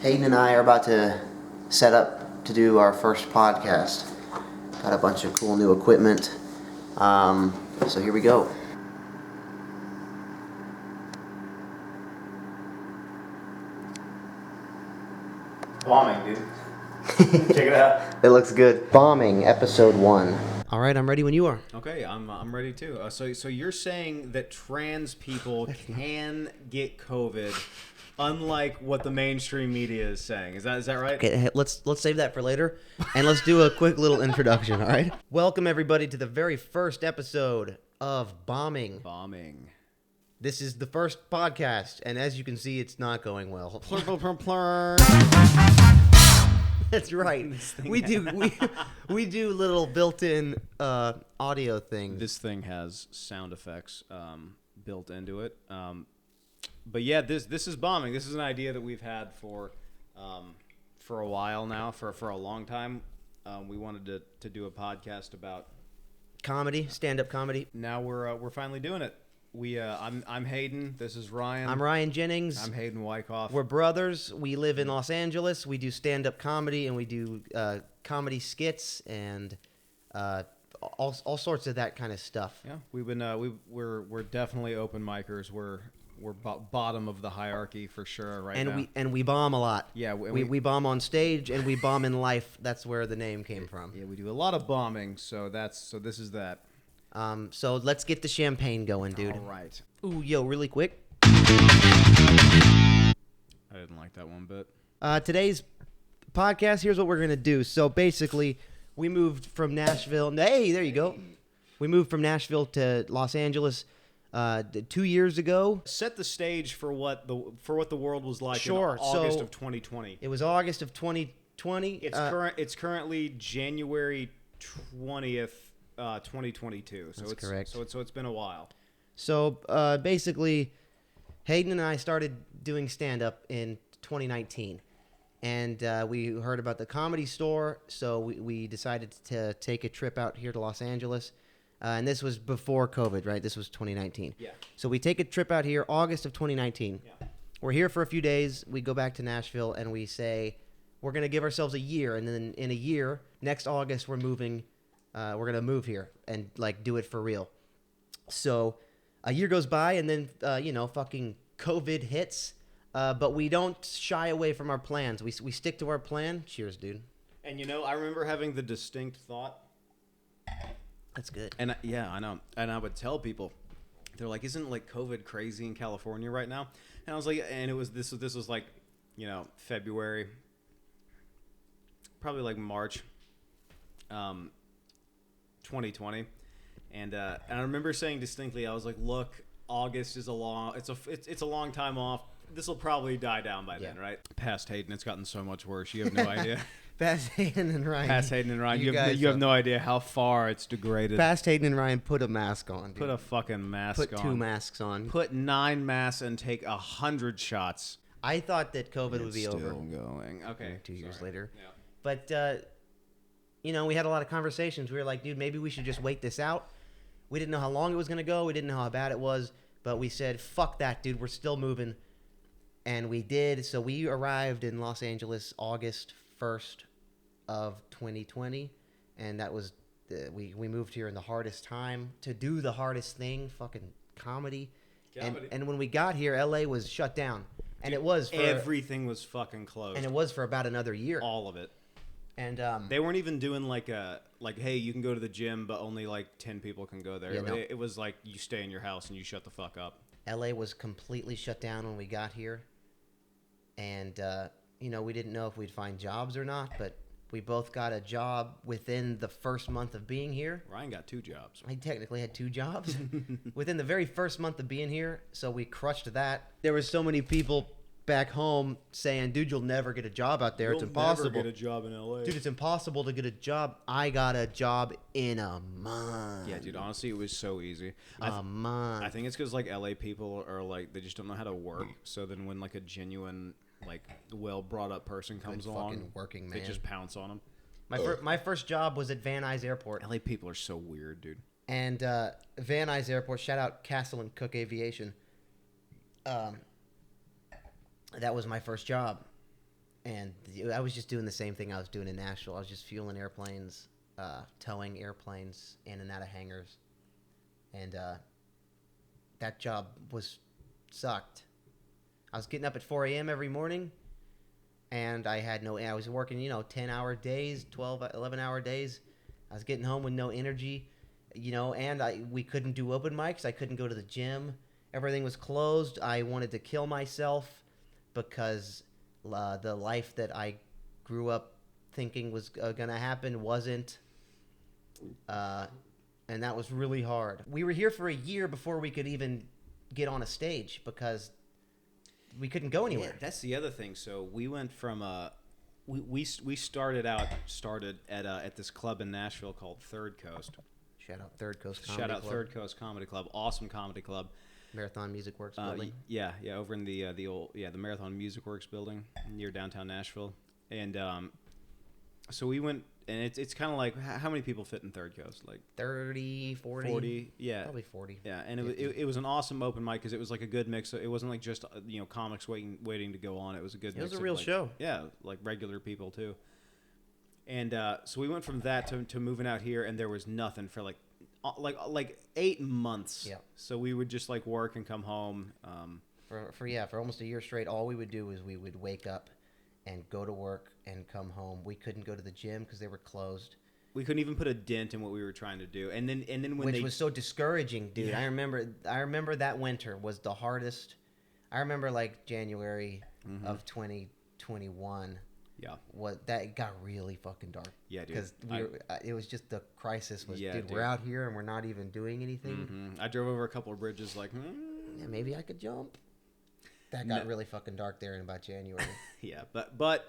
Haydn and I are about to set up to do our first podcast. Got a bunch of cool new equipment. So here we go. Bombing, dude. Check it out. It looks good. Bombing, episode 1. All right, I'm ready when you are. Okay, I'm ready too. So you're saying that trans people can get COVID, unlike what the mainstream media is saying. Is that right? Okay, let's save that for later, and let's do a quick little introduction. All right. Welcome everybody to the very first episode of Bombing. Bombing. This is the first podcast, and as you can see, it's not going well. That's right. We do little built-in audio things. This thing has sound effects built into it. But yeah, this is bombing. This is an idea that we've had for a while now, for a long time. We wanted to do a podcast about Comedy, stand-up comedy. Now we're finally doing it. I'm Hayden. This is Ryan. I'm Ryan Jennings. I'm Hayden Wyckoff. We're brothers. We live in Los Angeles. We do stand-up comedy, and we do comedy skits and all sorts of that kind of stuff. Yeah, we're definitely open micers. We're bottom of the hierarchy for sure now. And we bomb a lot. Yeah, we bomb on stage and we bomb in life. That's where the name came from. Yeah, we do a lot of bombing. So this is that. So let's get the champagne going, dude. All right. Ooh, yo, really quick. I didn't like that one bit. Today's podcast, here's what we're going to do. So basically, we moved from Nashville. Hey, there you go. We moved from Nashville to Los Angeles 2 years ago. Set the stage for what the world was like Sure. in August of 2020. It was August of 2020. It's currently January 20th. 2022. So That's it's correct. So it's been a while. So basically, Hayden and I started doing stand-up in 2019. And we heard about the Comedy Store, so we decided to take a trip out here to Los Angeles. And this was before COVID, right? This was 2019. Yeah. So we take a trip out here, August of 2019. Yeah. We're here for a few days. We go back to Nashville, and we say, we're going to give ourselves a year. And then in a year, next August, we're moving. We're going to move here and, do it for real. So a year goes by, and then, fucking COVID hits. But we don't shy away from our plans. We stick to our plan. Cheers, dude. And, I remember having the distinct thought. That's good. And, yeah, I know. And I would tell people, they're like, isn't, COVID crazy in California right now? And I was like, and this was February, probably, March. 2020, and I remember saying distinctly, I was like, "Look, August is a long time off. This will probably die down by then, right?" Past Hayden, it's gotten so much worse. You have no idea. Past Hayden and Ryan. Past Hayden and Ryan, you have no idea how far it's degraded. Past Hayden and Ryan, put a mask on, dude. Put a fucking mask on. Put 2 masks on. Put 9 masks and take 100 shots. I thought that COVID would be over. Still going. Okay. 2 years later. Yeah. But we had a lot of conversations. We were like, dude, maybe we should just wait this out. We didn't know how long it was going to go. We didn't know how bad it was. But we said, fuck that, dude. We're still moving. And we did. So we arrived in Los Angeles August 1st of 2020. And that was, we moved here in the hardest time to do the hardest thing, fucking comedy. And when we got here, LA was shut down. And it was for... Everything was fucking closed. And it was for about another year. All of it. And they weren't even doing hey, you can go to the gym, but only 10 people can go there. Yeah, no. It was like you stay in your house and you shut the fuck up. LA was completely shut down when we got here. And, we didn't know if we'd find jobs or not, but we both got a job within the first month of being here. Ryan got 2 jobs. I technically had 2 jobs within the very first month of being here. So we crushed that. There were so many people back home saying, dude, you'll never get a job out there. It's impossible. You'll never get a job in LA. Dude, it's impossible to get a job. I got a job in a month. Yeah, dude, honestly, it was so easy. A month. I think it's because, LA people are, they just don't know how to work. So then when, a genuine, well-brought-up person comes along, working man. they just pounce on them. My first job was at Van Nuys Airport. LA people are so weird, dude. And Van Nuys Airport, shout out Castle and Cook Aviation. That was my first job. And I was just doing the same thing I was doing in Nashville. I was just fueling airplanes, towing airplanes in and out of hangars. And that job sucked. I was getting up at 4 a.m. every morning, and I was working, 10-hour days, 12, 11-hour days. I was getting home with no energy, and we couldn't do open mics. I couldn't go to the gym. Everything was closed. I wanted to kill myself because the life that I grew up thinking was going to happen wasn't. And that was really hard. We were here for a year before we could even get on a stage because we couldn't go anywhere. Yeah, that's the other thing. So we went from we started at this club in Nashville called Third Coast. Shout out Third Coast Comedy Shout out Club. Third Coast Comedy Club. Awesome comedy club. Marathon Music Works building. Yeah, over in the old the Marathon Music Works building near downtown Nashville. And so we went, and it's kind of like, how many people fit in Third Coast? Like 30, 40? 40, yeah. Probably 40. Yeah, and it was an awesome open mic because it was like a good mix. It wasn't like just comics waiting to go on. It was a good. It mix was a of, real like, show. Yeah, like regular people too. And so we went from that to moving out here, and there was nothing for like 8 months. Yeah. So we would just like work and come home. For almost a year straight, all we would do is we would wake up and go to work and come home. We couldn't go to the gym because they were closed. We couldn't even put a dent in what we were trying to do. And then when which was so discouraging, dude. Yeah. I remember that winter was the hardest. I remember like January of 2021. Yeah. It got really fucking dark. Yeah, dude. Because it was just the crisis was, Yeah, dude, we're out here and we're not even doing anything. I drove over a couple of bridges like, Yeah, maybe I could jump. That got really fucking dark there in about January. Yeah, but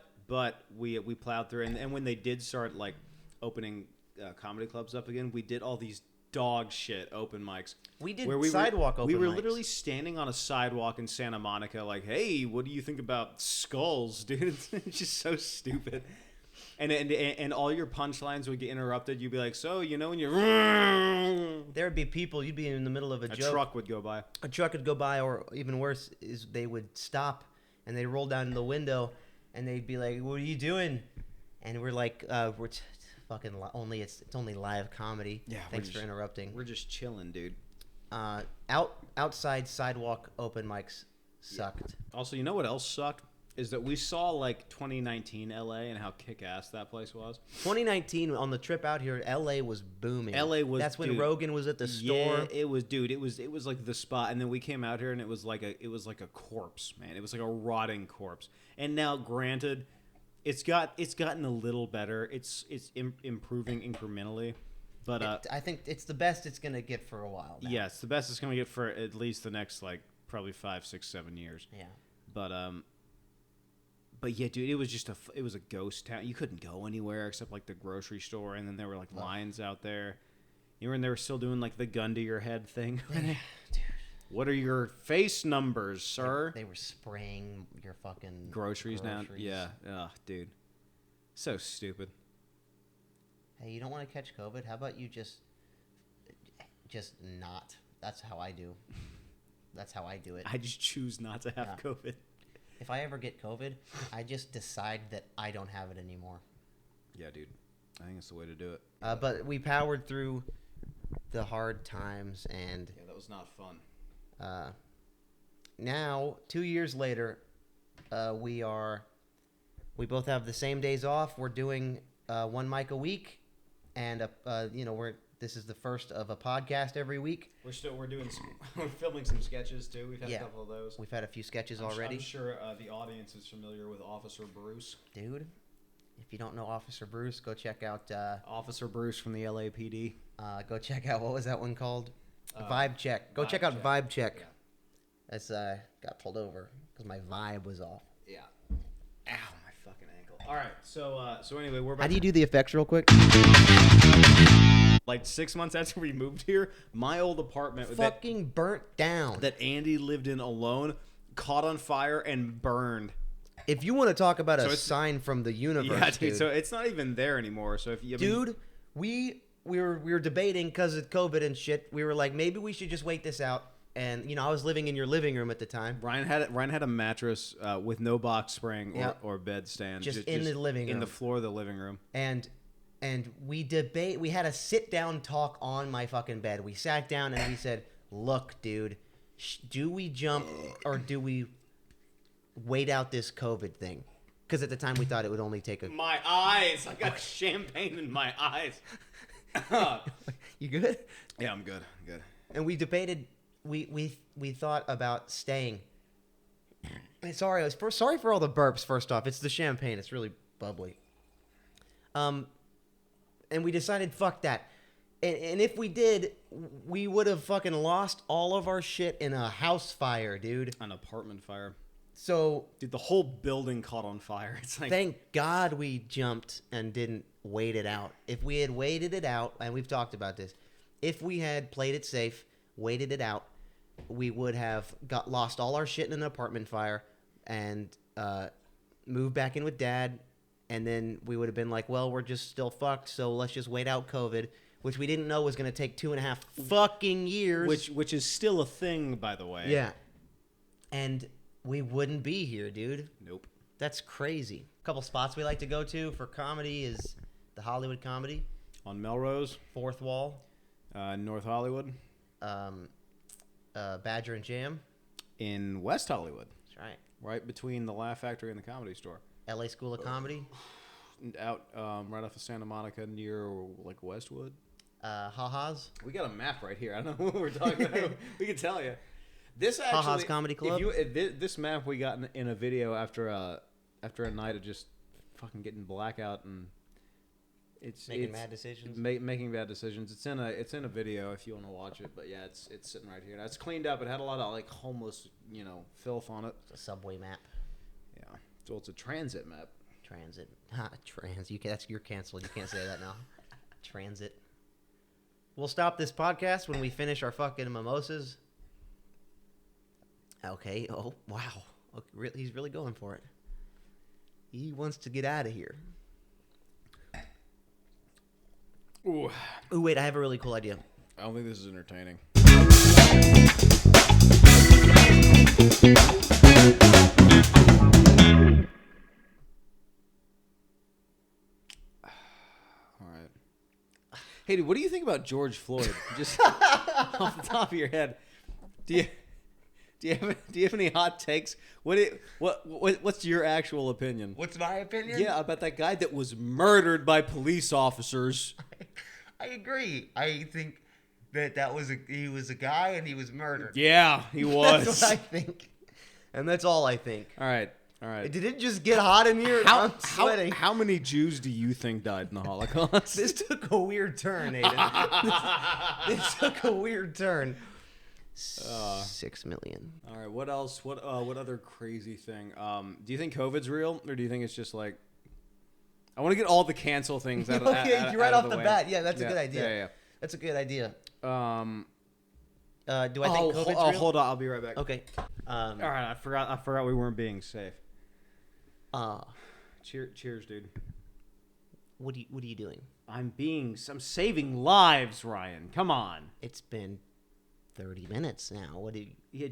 we plowed through, and when they did start like opening comedy clubs up again, we did all these dog shit open mics. We did sidewalk open mics. We were literally standing on a sidewalk in Santa Monica, like, "Hey, what do you think about skulls, dude?" It's just so stupid. And all your punchlines would get interrupted. You'd be like, "So, when you're..." There would be people. You'd be in the middle of a joke. A truck would go by. A truck would go by, or even worse, is they would stop and they'd roll down the window and they'd be like, "What are you doing?" And we're like, it's only live comedy. Yeah, Thanks for interrupting. We're just chilling, dude. Outside sidewalk open mics sucked. Yeah. Also, you know what else sucked? Is that we saw like 2019 LA and how kick-ass that place was. 2019 on the trip out here, LA was booming. That's when Rogan was at the store. Yeah, it was, dude. It was like the spot. And then we came out here and it was like a corpse, man. It was like a rotting corpse. And now, granted, it's gotten a little better. It's improving incrementally, but I think it's the best it's gonna get for a while now. Yeah, it's the best it's gonna get for at least the next like probably 5, 6, 7 years. Yeah, But yeah, dude, it was a ghost town. You couldn't go anywhere except like the grocery store, and then there were like lines out there. And they were still doing like the gun to your head thing. Dude. What are your face numbers, sir? They were spraying your fucking groceries down. Yeah, dude, so stupid. Hey, you don't want to catch COVID? How about you just not? That's how I do. That's how I do it. I just choose not to have COVID. If I ever get COVID, I just decide that I don't have it anymore. Yeah, dude. I think it's the way to do it. But we powered through the hard times, and yeah, that was not fun. Now, 2 years later, we both have the same days off. We're doing one mic a week, and this is the first of a podcast every week. We're filming some sketches too. We've had a couple of those. We've had a few sketches already. I'm sure the audience is familiar with Officer Bruce. Dude, if you don't know Officer Bruce, go check out Officer Bruce from the LAPD. Go check out, what was that one called? Vibe Check. Go check out Vibe Check. Yeah. That's got pulled over because my vibe was off. Yeah. Ow, my fucking ankle. All right, so anyway, we're about. How do you do the effects real quick? Like 6 months after we moved here, my old apartment fucking burnt down. That Andy lived in alone caught on fire and burned. If you want to talk about a sign from the universe, yeah, dude. So it's not even there anymore. So if you, we were debating because of COVID and shit. We were like, maybe we should just wait this out and I was living in your living room at the time. Ryan had a mattress with no box spring or bed stand, just in the living room, in the floor of the living room, and we had a sit down talk on my fucking bed. We sat down and we said, look, dude, do we jump or do we wait out this COVID thing? Because at the time we thought it would only take a... My eyes! I got champagne in my eyes. You good? Yeah, I'm good. I'm good. And we debated, we thought about staying. Sorry for all the burps, first off. It's the champagne. It's really bubbly. And we decided, fuck that. And if we did, we would have fucking lost all of our shit in a house fire, dude. An apartment fire. So, dude, the whole building caught on fire. It's like, thank God we jumped and didn't wait it out. If we had waited it out, and we've talked about this, if we had played it safe, waited it out, we would have lost all our shit in an apartment fire and moved back in with Dad, and then we would have been like, well, we're just still fucked, so let's just wait out COVID, which we didn't know was going to take 2.5 fucking years. Which is still a thing, by the way. Yeah. And we wouldn't be here, dude. Nope. That's crazy. A couple spots we like to go to for comedy is the Hollywood Comedy. On Melrose. Fourth Wall. North Hollywood. Badger and Jam. In West Hollywood. That's right. Right between the Laugh Factory and the Comedy Store. LA School of Comedy. Out right off of Santa Monica near like Westwood. Ha-Ha's. We got a map right here. I don't know what we're talking about. We can tell you. This actually, Ha-Ha's Comedy Club. This map we got in a video after a night of just fucking getting blackout and making bad decisions. Making bad decisions. It's in a video if you want to watch it. But yeah, it's sitting right here. Now, it's cleaned up. It had a lot of like homeless filth on it. It's a subway map. Yeah. So it's a transit map. Transit. You're canceled. You can't say that now. Transit. We'll stop this podcast when we finish our fucking mimosas. Okay. Oh, wow. Okay, he's really going for it. He wants to get out of here. Ooh. Ooh, wait. I have a really cool idea. I don't think this is entertaining. All right. Hey, dude, what do you think about George Floyd? Just off the top of your head, do you have any hot takes? What's your actual opinion? What's my opinion? Yeah, about that guy that was murdered by police officers. I agree. I think he was a guy and he was murdered. Yeah, he was. That's what I think. And that's all I think. All right. Did it just get hot in here? I'm sweating. How many Jews do you think died in the Holocaust? This took a weird turn, Aiden. This took a weird turn. 6 million. All right. What else? What other crazy thing? Do you think COVID's real, or do you think it's just like? I want to get all the cancel things out of okay, you're right off the way. bat. Yeah, that's a good idea. Yeah. That's a good idea. Do I think COVID's real? Hold on. I'll be right back. Okay. All right. I forgot we weren't being safe. Cheers, dude. What are you doing? I'm saving lives, Ryan. Come on. It's been 30 minutes now. What do you? Yeah.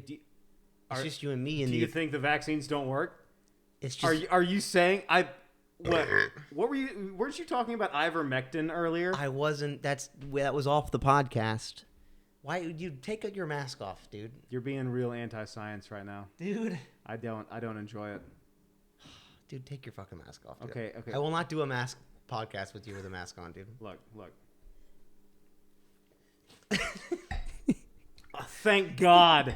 It's just you and me. Do you think the vaccines don't work? It's just. Are you saying What were you? Weren't you talking about ivermectin earlier? I wasn't. That was off the podcast. Why would you take your mask off, dude? You're being real anti-science right now, dude. I don't enjoy it. Dude, take your fucking mask off. Dude. Okay. I will not do a mask podcast with you with a mask on, dude. Look. Thank God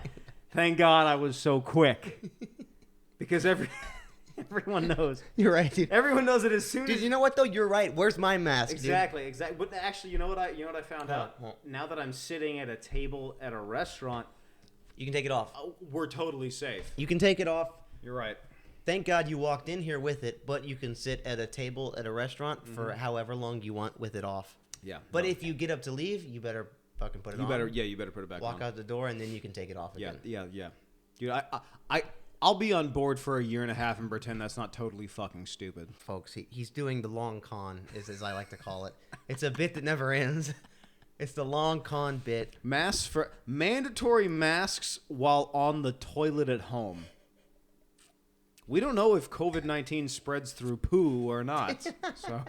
I was so quick. Because everyone knows. You're right, dude. Everyone knows it as soon as... Dude, you know what, though? You're right. Where's my mask, Exactly. But actually, you know what I found out? Now that I'm sitting at a table at a restaurant... You can take it off. We're totally safe. You can take it off. You're right. Thank God you walked in here with it, but you can sit at a table at a restaurant for however long you want with it off. Yeah. But if you get up to leave, you better fucking put it on. You better put it back on. Walk out the door, and then you can take it off again. Yeah. Dude, I'll be on board for a year and a half and pretend that's not totally fucking stupid. Folks, he's doing the long con, as I like to call it. It's a bit that never ends. It's the long con bit. Masks for mandatory masks while on the toilet at home. We don't know if COVID-19 spreads through poo or not. So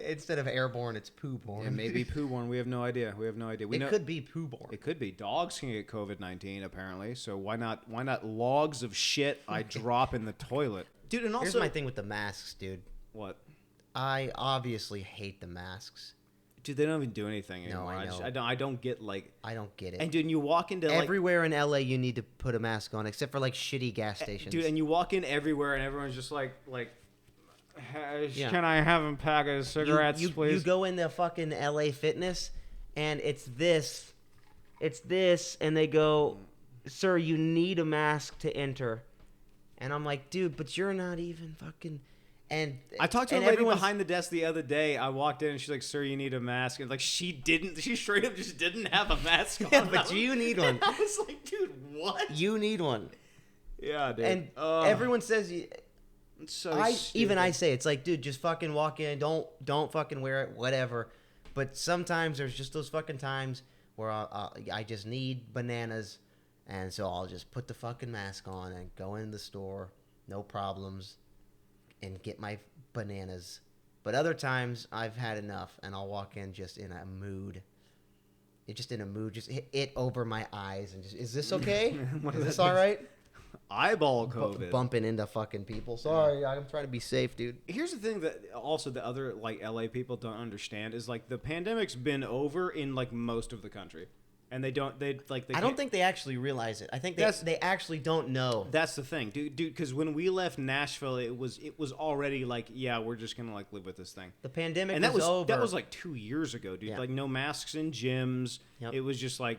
Instead of airborne, it's poo-borne. it may be poo-borne. We have no idea. It could be poo-borne. It could be. Dogs can get COVID-19 apparently. So why not logs of shit I drop in the toilet? Dude, and also here's my thing with the masks, dude. What? I obviously hate the masks. Dude, they don't even do anything anymore. No, I know. I don't get like. I don't get it. And dude, you walk into everywhere in LA, you need to put a mask on, except for like shitty gas stations. Dude, and you walk in everywhere, and everyone's just like, can I have a pack of cigarettes, please? You go into fucking LA Fitness, and it's this, and they go, sir, you need a mask to enter, and I'm like, dude, but you're not even fucking. And I talked to a lady behind the desk the other day. I walked in and she's like, "Sir, you need a mask." And like she straight up just didn't have a mask on. Yeah, but you need one. I was like, dude, what? You need one. Yeah, dude. And everyone says it's so even I say it's like, dude, just fucking walk in. Don't fucking wear it, whatever. But sometimes there's just those fucking times where I just need bananas, and so I'll just put the fucking mask on and go in the store, no problems, and get my bananas. But other times I've had enough, and I'll walk in just in a mood. Just hit it over my eyes and just, is this okay? Is this all right? Eyeball COVID. Bumping into fucking people. Sorry, I'm trying to be safe, dude. Here's the thing that also the other like LA people don't understand is like the pandemic's been over in like most of the country. And I don't think they actually realize it. I think they actually don't know. That's the thing, dude. Because when we left Nashville, it was already like, yeah, we're just gonna like live with this thing. The pandemic and that was over. That was like 2 years ago, dude. Yeah. Like no masks in gyms. Yep. It was just like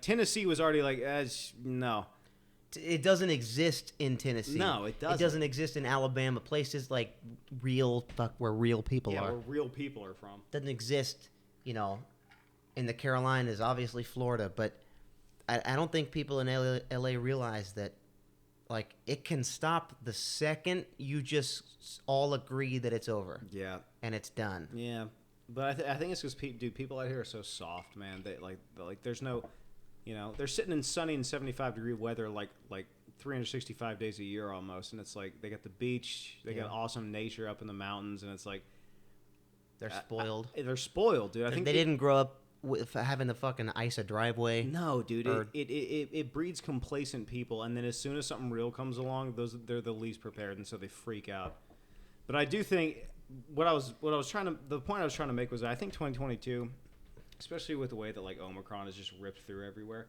Tennessee was already like, no. It doesn't exist in Tennessee. No, it doesn't. It doesn't exist in Alabama. Places like where real people are. Yeah, where real people are from. Doesn't exist, in the Carolinas, obviously Florida, but I don't think people in LA realize that, like, it can stop the second you just all agree that it's over. Yeah. And it's done. Yeah, but I think it's because people out here are so soft, man. They like there's no, they're sitting in sunny and 75-degree weather like 365 days a year almost, and it's like they got the beach, they got awesome nature up in the mountains, and it's like they're spoiled. They're spoiled, dude. I think they didn't grow up with having to fucking ice a driveway. No, dude. It breeds complacent people, and then as soon as something real comes along, they're the least prepared, and so they freak out. But I do think the point I was trying to make was I think 2022, especially with the way that like Omicron has just ripped through everywhere,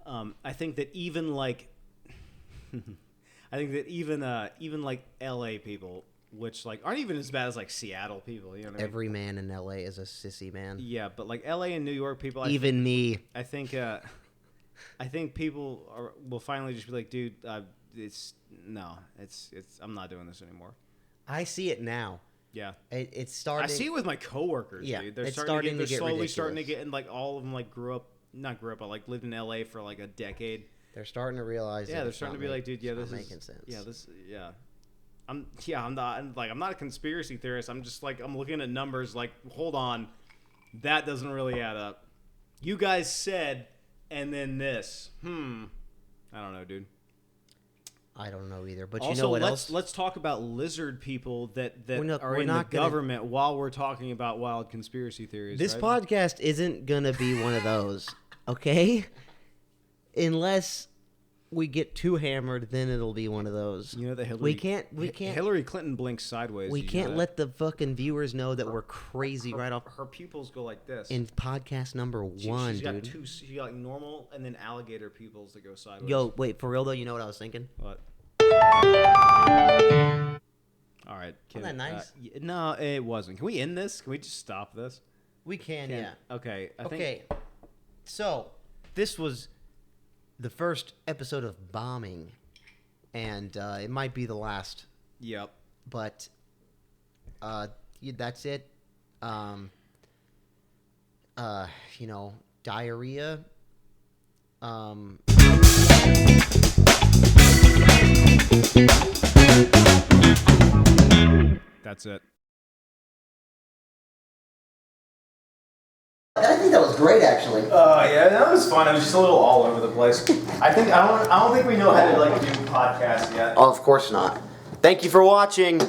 I think that even like even like LA people, which like aren't even as bad as like Seattle people, you know what I mean? Every man in LA is a sissy man. Yeah, but like LA and New York people, me. I think people will finally just be like, dude, it's I'm not doing this anymore. I see it now. Yeah, it's starting. I see it with my coworkers. Yeah, dude. They're starting to get slowly ridiculous. starting to get, and like all of them like not grew up, but like lived in LA for like a decade. They're starting to realize. Yeah, they're starting to be like, dude, yeah, this is making sense. Yeah, I'm not a conspiracy theorist. I'm just like, I'm looking at numbers like, hold on, that doesn't really add up. You guys said, and then this. I don't know, dude. I don't know either. But also, you know what else? Let's talk about lizard people that are in the government while we're talking about wild conspiracy theories. This right? podcast isn't gonna be one of those, okay? Unless we get too hammered, then it'll be one of those. You know that we can't. Hillary Clinton blinks sideways. We can't let the fucking viewers know that we're crazy right off. Her pupils go like this. In podcast number one, she's got dude. She got like normal and then alligator pupils that go sideways. Yo, wait, for real though, you know what I was thinking? What? All right. Wasn't that nice? No, it wasn't. Can we end this? Can we just stop this? We can, yeah. Okay. Okay. So, this was the first episode of Bombing, and it might be the last. Yep. But that's it. Diarrhea. That's it. I think that was great, actually. Yeah, that was fun. It was just a little all over the place. I don't think we know how to like do podcasts yet. Oh, of course not. Thank you for watching.